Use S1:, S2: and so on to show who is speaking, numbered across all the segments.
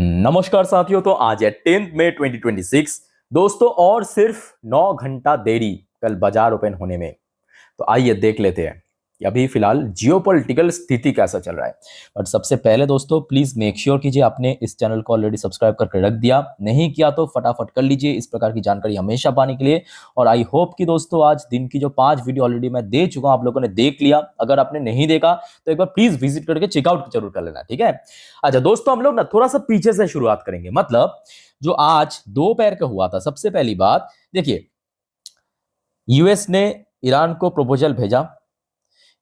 S1: नमस्कार साथियों। तो आज है 10 मई 2026 दोस्तों, और सिर्फ 9 घंटा देरी कल बाजार ओपन होने में। तो आइए देख लेते हैं कि अभी फिलहाल जियोपॉलिटिकल स्थिति कैसा चल रहा है। बट सबसे पहले दोस्तों प्लीज मेक श्योर कीजिए आपने इस चैनल को ऑलरेडी सब्सक्राइब करके रख दिया, नहीं किया तो फटाफट कर लीजिए इस प्रकार की जानकारी हमेशा पाने के लिए। और आई होप कि दोस्तों आज दिन की जो 5 वीडियो ऑलरेडी मैं दे चुका हूं आप लोगों ने देख लिया। अगर आपने नहीं देखा तो एक बार प्लीज विजिट करके चेकआउट जरूर कर लेना, ठीक है। अच्छा दोस्तों, हम लोग ना थोड़ा सा पीछे से शुरुआत करेंगे। मतलब जो आज दोपहर का हुआ था, सबसे पहली बात देखिए, यूएस ने ईरान को प्रपोजल भेजा।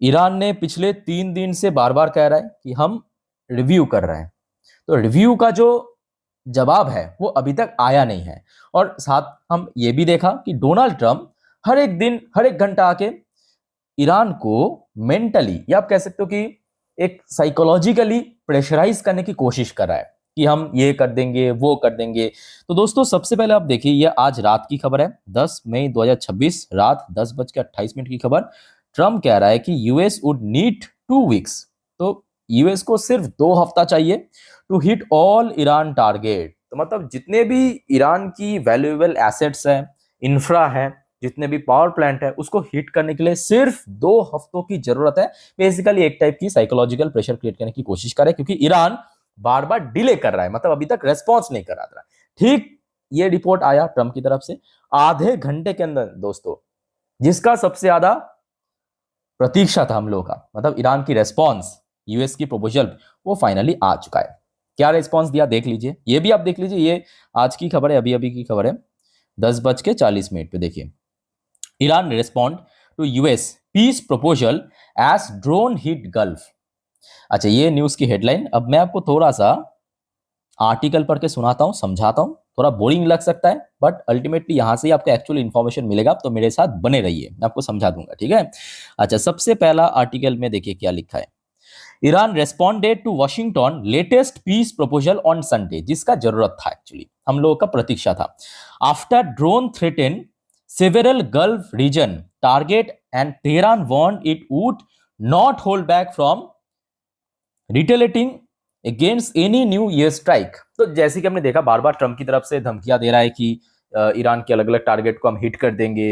S1: ईरान ने पिछले 3 दिन से बार बार कह रहा है कि हम रिव्यू कर रहे हैं। तो रिव्यू का जो जवाब है वो अभी तक आया नहीं है। और साथ हम ये भी देखा कि डोनाल्ड ट्रंप हर एक दिन हर एक घंटा आके ईरान को मेंटली या आप कह सकते हो कि एक साइकोलॉजिकली प्रेशराइज करने की कोशिश कर रहा है कि हम ये कर देंगे वो कर देंगे। तो दोस्तों सबसे पहले आप देखिए, ये आज रात की खबर है, 10 मई 2026 रात 10:28 की खबर। ट्रम्प कह रहा है कि यूएस वुड नीड 2 वीक्स। तो यूएस को सिर्फ 2 हफ्ता चाहिए to hit all Iran target. तो मतलब जितने भी ईरान की वैल्यूएबल एसेट्स हैं, इंफ्रा है, जितने भी पावर प्लांट है, उसको हिट करने के लिए सिर्फ 2 हफ्तों की जरूरत है। बेसिकली एक टाइप की साइकोलॉजिकल प्रेशर क्रिएट करने की कोशिश कर रहा है, क्योंकि ईरान बार बार डिले कर रहा है, मतलब अभी तक रेस्पॉन्स नहीं कर रहा था। ठीक ये रिपोर्ट आया ट्रम्प की तरफ से आधे घंटे के अंदर दोस्तों, जिसका सबसे ज्यादा प्रतीक्षा था हम लोगों का, मतलब ईरान की रेस्पॉन्स यूएस की प्रपोजल, वो फाइनली आ चुका है। क्या रेस्पॉन्स दिया देख लीजिए, ये भी आप देख लीजिए। ये आज की खबर है, अभी अभी की खबर है, 10:40 पे देखिए। Iran respond to US peace proposal as drone hit Gulf. अच्छा, ये न्यूज की हेडलाइन। अब मैं आपको थोड़ा सा आर्टिकल पढ़ के सुनाता हूं, समझाता हूं। थोड़ा बोरिंग लग सकता है बट अल्टीमेटली यहां से ही आपको एक्चुअल इंफॉर्मेशन मिलेगा, तो मेरे साथ बने रहिए, मैं आपको समझा दूंगा, ठीक है। अच्छा, सबसे पहला आर्टिकल में देखिए क्या लिखा है। Iran responded to Washington latest peace proposal on Sunday, जिसका जरूरत था, एक्चुअली हम लोगों का प्रतीक्षा था। After drone threaten several Gulf region target and Tehran warned it would not hold back from retaliating against any new air strike। तो जैसे कि हमने देखा बार बार ट्रम्प की तरफ से धमकियां दे रहा है कि ईरान के अलग अलग टारगेट को हम हिट कर देंगे,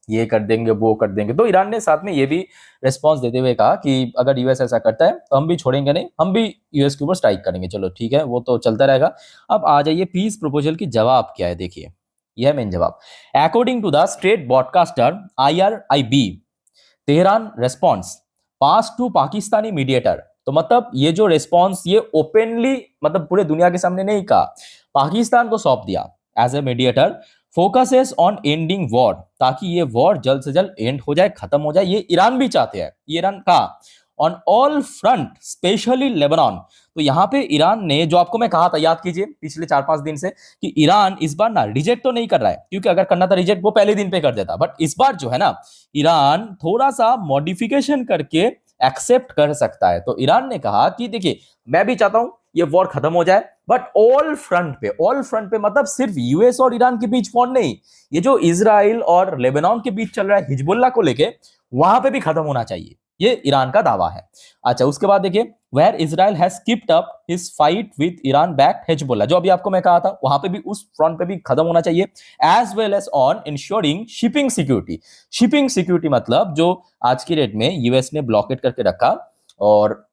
S1: ये कर देंगे वो कर देंगे। तो ईरान ने साथ में ये भी रेस्पॉन्स देते हुए कहा कि अगर यूएस ऐसा करता है तो हम भी छोड़ेंगे नहीं, हम भी यूएस के ऊपर स्ट्राइक करेंगे। चलो ठीक है, वो तो चलता रहेगा। अब आ जाइए पीस प्रपोजल की जवाब क्या है, देखिए यह मेन जवाब। According to the state broadcaster IRIB, Tehran response pass to Pakistani mediator. तो मतलब ये जो रेस्पॉन्स ये ओपनली मतलब पूरे दुनिया के सामने नहीं कहा, पाकिस्तान को सौंप दिया as a mediator. Focuses on ending war, ताकि ये वॉर जल्द से जल्द एंड हो जाए, खत्म हो जाए। ये ईरान भी चाहते हैं, ईरान का on all front specially Lebanon. तो यहाँ पे ईरान ने, जो आपको मैं कहा था, याद कीजिए पिछले 4-5 दिन से, कि ईरान इस बार ना रिजेक्ट तो नहीं कर रहा है, क्योंकि अगर करना था रिजेक्ट वो पहले दिन पे कर देता, बट इस बार जो है ना ईरान थोड़ा सा मॉडिफिकेशन करके एक्सेप्ट कर सकता है। तो ईरान ने कहा कि देखिए मैं भी चाहता हूं ये वॉर खत्म हो जाए, बट ऑल फ्रंट पे मतलब सिर्फ यूएस और ईरान के बीच वॉर नहीं, ये जो इजराइल और लेबनान के बीच चल रहा है हिजबुल्लाह को लेके, वहां पे भी खत्म होना चाहिए, ये ईरान का दावा है। अच्छा, उसके बाद देखिए, where Israel has kept up his fight with Iran backed Hezbollah, जो अभी आपको मैं कहा था, वहां पे भी उस फ्रंट पे भी खत्म होना चाहिए। As well as on insuring shipping security. Shipping security मतलब जो आज की डेट में यूएस ने ब्लॉकेट करके रखा, और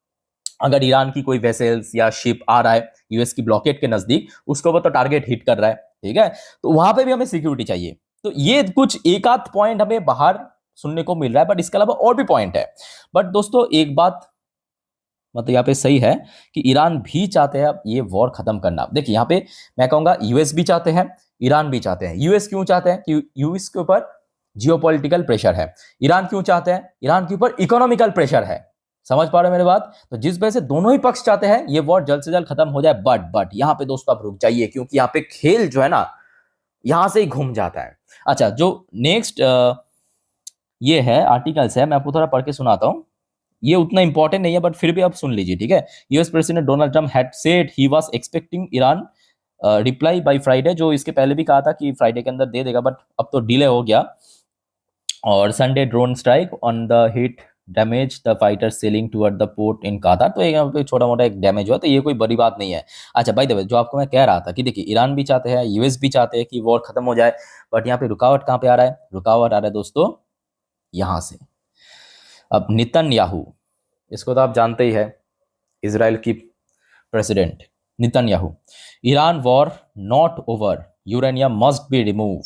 S1: अगर ईरान की कोई वेसल्स या शिप आ रहा है यूएस की ब्लॉकेट के नजदीक, उसको वो तो टारगेट हिट कर रहा है, ठीक है। तो वहां पे भी हमें सिक्योरिटी चाहिए। तो ये कुछ एक आध पॉइंट हमें बाहर सुनने को मिल रहा है, बट इसके अलावा और भी पॉइंट है। बट दोस्तों एक बात मतलब यहाँ पे सही है कि ईरान भी चाहते हैं अब ये वॉर खत्म करना। देखिए यहाँ पे मैं कहूंगा यूएस भी चाहते हैं, ईरान भी चाहते हैं। यूएस क्यों चाहते हैं? कि यूएस के ऊपर जियोपॉलिटिकल प्रेशर है। ईरान क्यों चाहते हैं? ईरान के ऊपर इकोनॉमिकल प्रेशर है। समझ पा रहे हो मेरी बात? तो जिस वजह से दोनों ही पक्ष चाहते हैं ये वॉर जल्द से जल्द खत्म हो जाए। बट यहाँ पे दोस्तों आप रुक जाइए, क्योंकि यहाँ पे खेल जो है ना यहां से ही घूम जाता है। अच्छा, जो नेक्स्ट ये है आर्टिकल्स है, मैं आपको थोड़ा पढ़ के सुनाता हूं। ये उतना इंपॉर्टेंट नहीं है बट फिर भी आप सुन लीजिए, ठीक है। US president Donald Trump had said he was expecting Iran reply by Friday, जो इसके पहले भी कहा था कि फ्राइडे के अंदर दे देगा, बट अब तो डिले हो गया। और Sunday drone strike on the hit damage the fighter sailing toward the port in Qatar. तो यहाँ पे छोटा मोटा एक डैमेज हुआ, तो ये कोई बड़ी बात नहीं है। अच्छा बाय द वे, जो आपको मैं कह रहा था कि देखिए ईरान भी चाहते हैं, यूएस भी चाहते हैं कि वॉर खत्म हो जाए, बट यहाँ पे रुकावट कहाँ पे आ रहा है? रुकावट आ रहा है दोस्तों यहाँ से। अब नेतन्याहू, इसको तो आप जानते ही है, इजराइल की president Netanyahu, Iran war not over, uranium must be remove.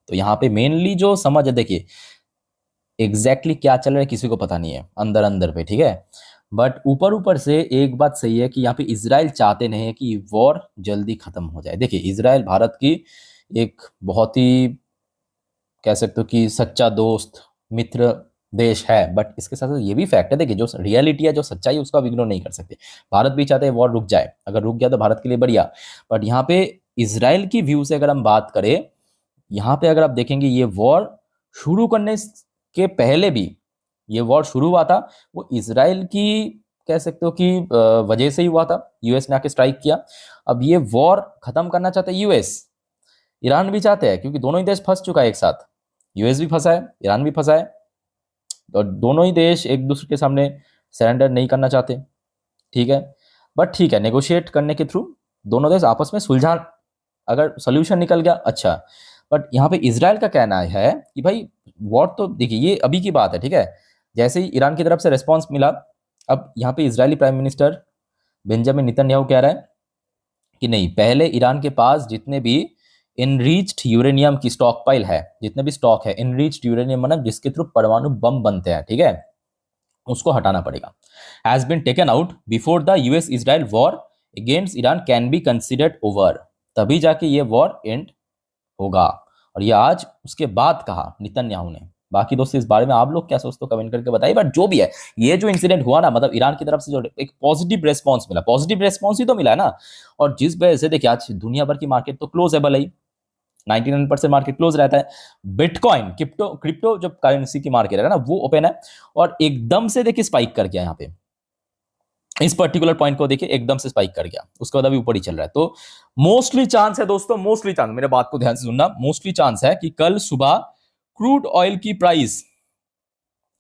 S1: तो यहाँ पे मेनली जो समझ है, देखिए एग्जैक्टली क्या चल रहा है किसी को पता नहीं है अंदर अंदर पे, ठीक है, बट ऊपर ऊपर से एक बात सही है कि यहाँ पे इजराइल चाहते नहीं है कि वॉर जल्दी खत्म हो जाए। देखिए इजराइल भारत की एक बहुत ही कह सकते हो कि सच्चा दोस्त मित्र देश है, बट इसके साथ साथ ये भी फैक्ट है, देखिए जो रियलिटी है, जो सच्चाई है, उसको आप इग्नोर नहीं कर सकते। भारत भी चाहते हैं वॉर रुक जाए, अगर रुक गया तो भारत के लिए बढ़िया, बट यहाँ पे इजराइल की व्यू से अगर हम बात करें, यहाँ पे अगर आप देखेंगे ये वॉर शुरू करने के पहले भी ये वॉर शुरू हुआ था, वो इजराइल की कह सकते हो कि वजह से ही हुआ था, यूएस ने आके स्ट्राइक किया। अब ये वॉर खत्म करना चाहते हैं यूएस, ईरान भी चाहते हैं, क्योंकि दोनों ही देश फंस चुका है एक साथ, यूएस भी फंसा है, ईरान भी फंसा है, और दोनों ही देश एक दूसरे के सामने सरेंडर नहीं करना चाहते, ठीक है, बट ठीक है, नेगोशिएट करने के थ्रू दोनों देश आपस में सुलझा, अगर सोल्यूशन निकल गया अच्छा। बट यहाँ पे इजराइल का कहना है कि भाई वॉर तो देखिए ये अभी की बात है, ठीक है, जैसे ही ईरान की तरफ से रिस्पॉन्स मिला, अब यहाँ पे Israeli prime minister Benjamin Netanyahu कह रहा है कि नहीं, पहले ईरान के पास जितने भी इनरीच्ड यूरेनियम की स्टॉक पाइल है, जितने भी स्टॉक है इनरीच्ड यूरेनियम, मतलब जिसके थ्रू परमाणु बम बनते हैं, ठीक है, उसको हटाना पड़ेगा, has been taken out before the US Israel war against Iran can be considered over, तभी जाके ये वॉर एंड होगा। और ये आज उसके बाद कहा नेतन्याहू ने। बाकी दोस्तों इस बारे में आप लोग क्या सोचते हो कमेंट करके बताइए, बट जो भी है ये जो इंसिडेंट हुआ ना, मतलब ईरान की तरफ से जो एक पॉजिटिव रेस्पॉन्स मिला, पॉजिटिव रेस्पॉन्स ही तो मिला है ना, और जिस वजह से देखिए आज दुनिया भर की मार्केट तो क्लोज है, भले ही 99% मार्केट क्लोज रहता है, बिटकॉइन क्रिप्टो क्रिप्टो जो करेंसी की मार्केट है ना वो ओपन है, और एकदम से देखिए स्पाइक कर गया, यहाँ पे इस पर्टिकुलर पॉइंट को देखिए एकदम से स्पाइक कर गया, उसके बाद अभी ऊपर ही चल रहा है। तो मोस्टली चांस है दोस्तों, मोस्टली चांस, मेरे बात को ध्यान से सुनना, मोस्टली चांस है कि कल सुबह क्रूड ऑयल की प्राइस,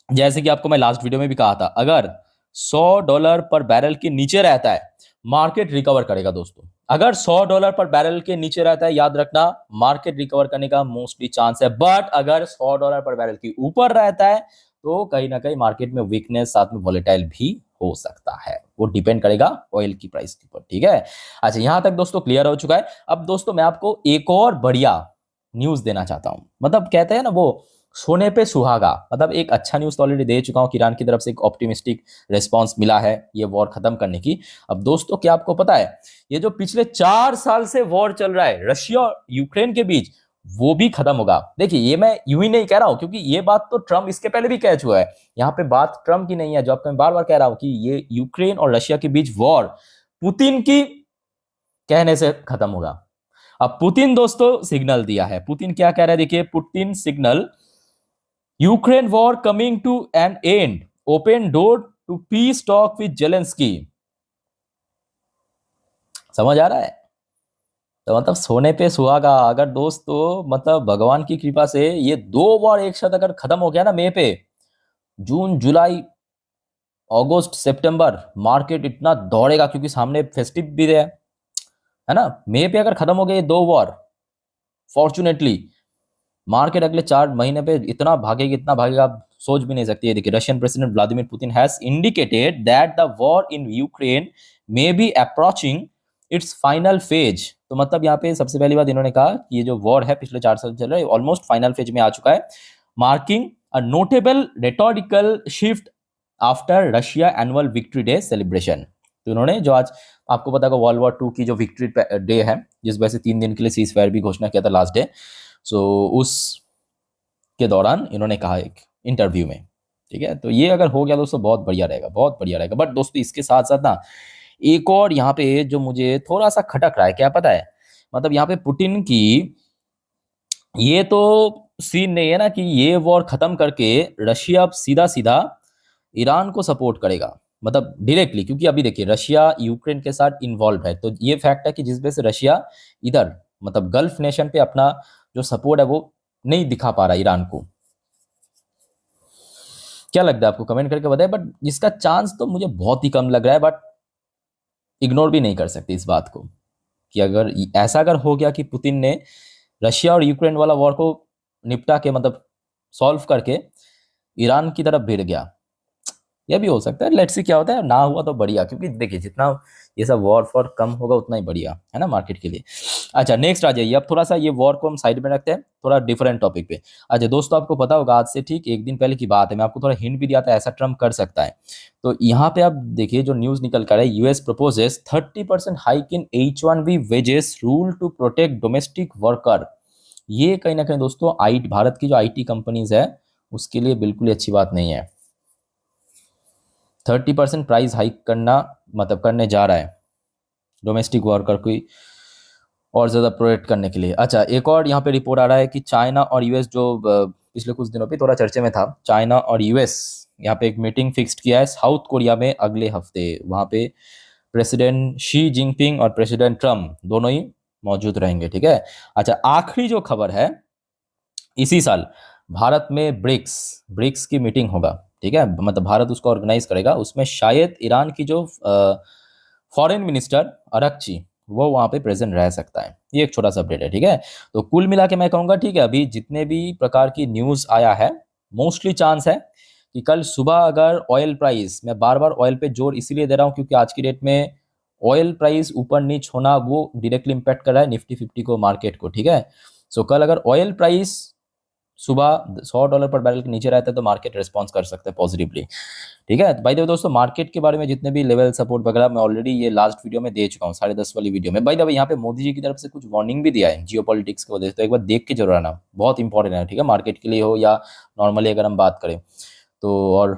S1: जैसे कि आपको मैं लास्ट वीडियो में भी कहा था, अगर $100 पर बैरल के नीचे रहता है मार्केट रिकवर करेगा दोस्तों। अगर $100 पर बैरल के नीचे रहता है, याद रखना मार्केट रिकवर करने का मोस्टली चांस है, बट अगर $100 पर बैरल के ऊपर रहता है तो कहीं ना कहीं मार्केट में वीकनेस साथ में वॉलेटाइल भी हो सकता है, वो डिपेंड करेगा ऑयल की प्राइस के ऊपर, ठीक है। अच्छा यहां तक दोस्तों क्लियर हो चुका है। अब दोस्तों मैं आपको एक और बढ़िया न्यूज देना चाहता हूं, मतलब कहते हैं ना वो सोने पे सुहागा, मतलब एक अच्छा न्यूज तो ऑलरेडी दे चुका हूं कि ईरान की तरफ से एक ऑप्टिमिस्टिक रिस्पांस मिला है ये वॉर खत्म करने की। अब दोस्तों क्या आपको पता है, ये जो पिछले 4 साल से वॉर चल रहा है रशिया और यूक्रेन के बीच, वो भी खत्म होगा। देखिए ये मैं यूं ही नहीं कह रहा हूं, क्योंकि ये बात तो ट्रम्प इसके पहले भी कह चुका है, यहाँ पे बात ट्रम्प की नहीं है, जो आपको मैं बार बार कह रहा हूं कि ये यूक्रेन और रशिया के बीच वॉर पुतिन की कहने से खत्म होगा। अब पुतिन दोस्तों सिग्नल दिया है, पुतिन क्या कह रहा है, देखिए Putin signal, Ukraine war coming to an end, open door to peace talk with Zelensky. समझ आ रहा है? तो मतलब सोने पे सुहागा, अगर दोस्तों मतलब भगवान की कृपा से ये 2 वॉर एक साथ अगर खत्म हो गया ना मई पे, जून जुलाई अगस्त सितंबर मार्केट इतना दौड़ेगा, क्योंकि सामने फेस्टिव भी है ना, मई पे अगर खत्म हो गए 2 वॉर, फॉर्चुनेटली मार्केट अगले 4 महीने पे इतना भागेगा, इतना भागेगा आप सोच भी नहीं सकती है। देखिए Russian president Vladimir Putin has indicated that the war in Ukraine may be approaching it's final phase. तो मतलब यहाँ पे सबसे पहली बात इन्होंने कहा कि ये जो वॉर है पिछले 4 साल चल रहा है ऑलमोस्ट फाइनल फेज में आ चुका है, मार्किंग अ notable rhetorical shift after Russia annual victory day celebration. तो इन्होंने जो आज आपको पता होगा वर्ल्ड वॉर 2 की जो विक्ट्री डे है, जिस वजह से 3 दिन के लिए सीज फायर भी घोषणा किया था लास्ट डे, सो उस के दौरान इन्होंने कहा एक इंटरव्यू में, ठीक है। तो ये अगर हो गया दोस्तों बहुत बढ़िया रहेगा, बहुत बढ़िया रहेगा। बट दोस्तों इसके साथ साथ ना एक और यहाँ पे जो मुझे थोड़ा सा खटक रहा है, क्या पता है, मतलब यहाँ पे पुतिन की ये तो सीन नहीं है ना कि ये वॉर खत्म करके रशिया अब सीधा सीधा ईरान को सपोर्ट करेगा, मतलब डायरेक्टली, क्योंकि अभी देखिए रशिया यूक्रेन के साथ इन्वॉल्व है, तो ये फैक्ट है कि जिस वजह से रशिया इधर मतलब गल्फ नेशन पे अपना जो सपोर्ट है वो नहीं दिखा पा रहा ईरान को। क्या लगता है आपको, कमेंट करके बताएं। बट इसका चांस तो मुझे बहुत ही कम लग रहा है, बट इग्नोर भी नहीं कर सकते इस बात को कि अगर ऐसा अगर हो गया कि पुतिन ने रशिया और यूक्रेन वाला वॉर को निपटा के, मतलब सॉल्व करके ईरान की तरफ भिड़ गया, यह भी हो सकता है। लेट्स सी क्या होता है, ना हुआ तो बढ़िया, क्योंकि देखिए जितना ये सब वॉर फॉर कम होगा उतना ही बढ़िया है ना मार्केट के लिए। अच्छा नेक्स्ट आ जाइए, अब थोड़ा सा ये वॉर को हम साइड में रखते हैं, थोड़ा डिफरेंट टॉपिक पे। अच्छा दोस्तों, आपको पता होगा आज से ठीक एक दिन पहले की बात है, मैं आपको थोड़ा हिंट भी दिया था ऐसा ट्रम्प कर सकता है। तो यहाँ पे आप देखिए जो न्यूज निकल कर है, US proposes 30% hike in H1B wages rule to protect domestic worker. ये कहीं ना कहीं दोस्तों भारत की जो IT कंपनीज है उसके लिए बिल्कुल ही अच्छी बात नहीं है। 30% प्राइस हाइक करना, मतलब करने जा रहा है डोमेस्टिक वर्कर की और ज़्यादा प्रोटेक्ट करने के लिए। अच्छा एक और यहाँ पे रिपोर्ट आ रहा है कि चाइना और यूएस, जो पिछले कुछ दिनों पे थोड़ा चर्चे में था, चाइना और यूएस यहाँ पे एक मीटिंग फिक्स्ड किया है साउथ कोरिया में अगले हफ्ते। वहाँ पे प्रेसिडेंट शी जिनपिंग और प्रेसिडेंट ट्रम्प दोनों ही मौजूद रहेंगे, ठीक है। अच्छा आखिरी जो खबर है, इसी साल भारत में ब्रिक्स की मीटिंग होगा, ठीक है, मतलब भारत उसको ऑर्गेनाइज करेगा। उसमें शायद ईरान की जो फॉरेन मिनिस्टर अरक्ची वो वहाँ पे प्रेजेंट रह सकता है। ये एक छोटा सा अपडेट है, ठीक है। तो कुल मिला के मैं कहूँगा, ठीक है, अभी जितने भी प्रकार की न्यूज़ आया है, मोस्टली चांस है कि कल सुबह अगर ऑयल प्राइस, मैं बार बार ऑयल पे जोर इसीलिए दे रहा हूँ क्योंकि आज की डेट में ऑयल प्राइस ऊपर नीच होना वो डायरेक्टली इम्पैक्ट कर रहा है निफ्टी 50 को, मार्केट को, ठीक है। सो कल अगर ऑयल प्राइस सुबह $100 पर बैरल के नीचे रहता है तो मार्केट रिस्पॉन्स कर सकता है पॉजिटिवली, ठीक है। बाय द वे दोस्तों, मार्केट के बारे में जितने भी लेवल सपोर्ट वगैरह मैं ऑलरेडी ये लास्ट वीडियो में दे चुका हूँ, 10:30 वाली वीडियो में। बाय द वे यहाँ पे मोदी जी की तरफ से कुछ वार्निंग भी दिया है जियोपॉलिटिक्स की वजह से, तो एक बार देख के जरूर आना, बहुत इंपॉर्टेंट है, ठीक है, मार्केट के लिए हो या नॉर्मली अगर हम बात करें तो। और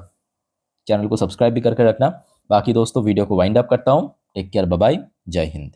S1: चैनल को सब्सक्राइब भी करके रखना। बाकी दोस्तों वीडियो को वाइंड अप करता हूँ। टेक केयर, बाय बाय, जय हिंद।